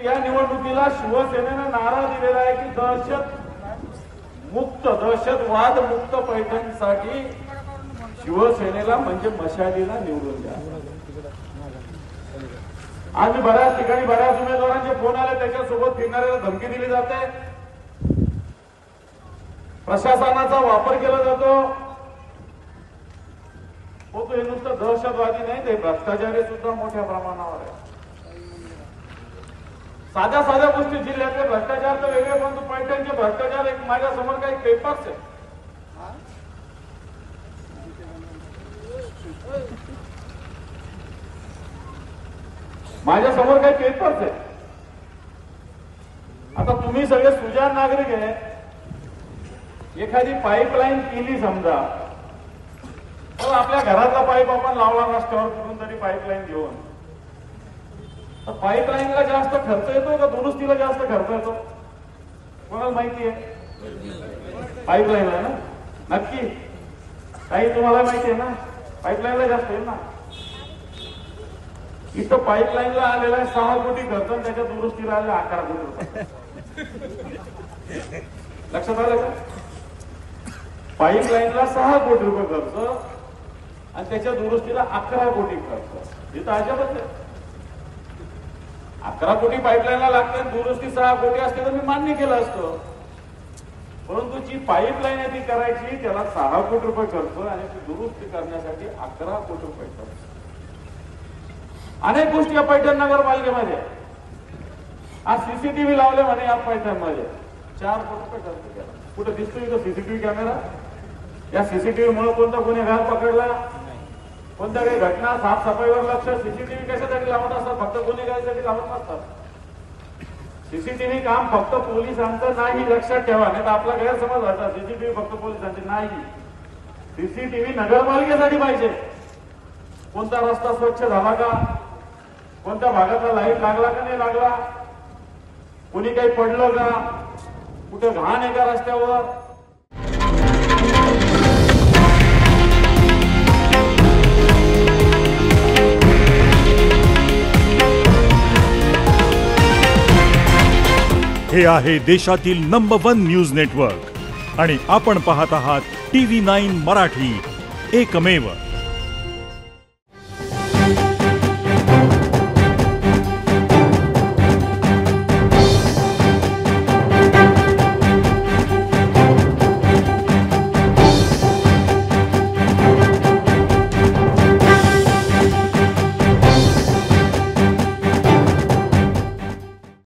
या निवडणुकीला शिवसेनेनं नारा दिलेला आहे की दहशतवाद मुक्त पैठणसाठी शिवसेनेला म्हणजे मशालीला निवडून द्या। आज बऱ्याच ठिकाणी बऱ्याच उमेदवारांचे फोन आले, त्याच्यासोबत फिरणाऱ्याला धमकी दिली जाते, प्रशासनाचा वापर केला जातो। तो हे नुसतं दहशतवादी नाही, ते भ्रष्टाचारी सुद्धा मोठ्या प्रमाणावर आहे। साध्या साध्या गोष्टी जिल्ह्यातले भ्रष्टाचार तर वेगळे, पण पैठणचे भ्रष्टाचार एक माझ्या समोर काही पेपर्स आहे। माझ्या समोर काही पेपर्स आहे। आता तुम्ही सगळे सुजाण नागरिक आहे, एखादी पाईपलाईन केली समजा, तर आपल्या घरातला पाईप आपण लावला रस्त्यावर कुठून तरी पाईपलाईन घेऊन, तर पाईपलाईनला जास्त खर्च येतो का दुरुस्तीला जास्त खर्च येतो? कोणाला माहिती आहे? पाईपलाईनला ना, नक्की काही तुम्हाला माहिती आहे ना, पाईपलाईनला जास्त आहे ना। इथं पाईपलाईनला आलेला 6 कोटी खर्च आणि त्याच्या दुरुस्तीला आले 11 कोटी रुपये। लक्षात आलं का? पाईपलाईनला 6 कोटी रुपये खर्च आणि त्याच्या दुरुस्तीला 11 कोटी खर्च। इथं अजबच आहे। 11 कोटी पाईपलाईनला लागते, दुरुस्ती 6 कोटी असते तर मी मान्य केलं असतं, परंतु जी पाईपलाईन आहे ती करायची त्याला 6 कोटी रुपये खर्च आणि ती दुरुस्ती करण्यासाठी 11 कोटी रुपये खर्च। अनेक गोष्टी या पैठण नगरपालिकेमध्ये, आज सीसीटीव्ही लावले म्हणे या पैठणमध्ये 4 कोटी रुपये खर्च केला। कुठे दिसतो इथं सीसीटीव्ही कॅमेरा? या सीसीटीव्ही मुळे कोणता गुन्हेगार पकडला, कोणत्या काही घटना, साफसफाईवर लक्ष सीसीटीव्ही कशासाठी लावत असतात? फक्त गुन्हेगारीसाठी लावत नसतात। सीसीटीव्ही काम फक्त पोलिसांचं नाही, लक्षात ठेवा, नाही तर आपला गैरसमज होता सीसीटीव्ही फक्त पोलिसांचे नाही। सीसीटीव्ही नगरपालिकेसाठी पाहिजे। कोणता रस्ता स्वच्छ झाला का, कोणत्या भागातला लाईट लागला का नाही लागला, कोणी काही पडलं का, कुठे घाण आहे का रस्त्यावर। हे आहे देशातील नंबर 1 न्यूज नेटवर्क आणि आपण पाहत आहात TV9 मराठी, एकमेव।